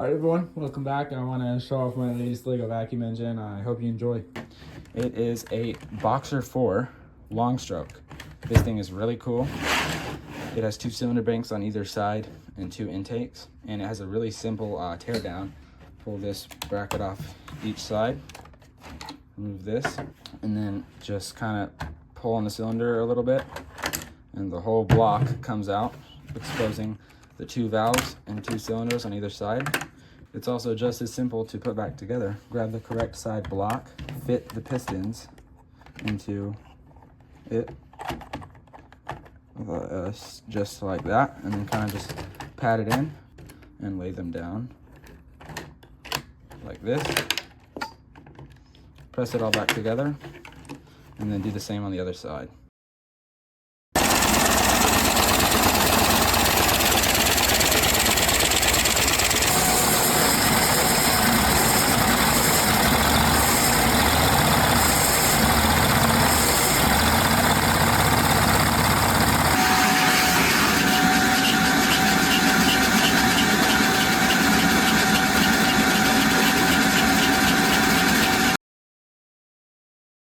Alright everyone, welcome back. I want to show off my latest LEGO vacuum engine. I hope you enjoy. It is a Boxer 4 long stroke. This thing is really cool. It has 2 cylinder banks on either side and 2 intakes, and it has a really simple tear down. Pull this bracket off each side, remove this, and then just kind of pull on the cylinder a little bit, and the whole block comes out, exposing the 2 valves and 2 cylinders on either side. It's also just as simple to put back together. Grab the correct side block, fit the pistons into it, just like that, and then kind of just pat it in and lay them down like this. Press it all back together, and then do the same on the other side.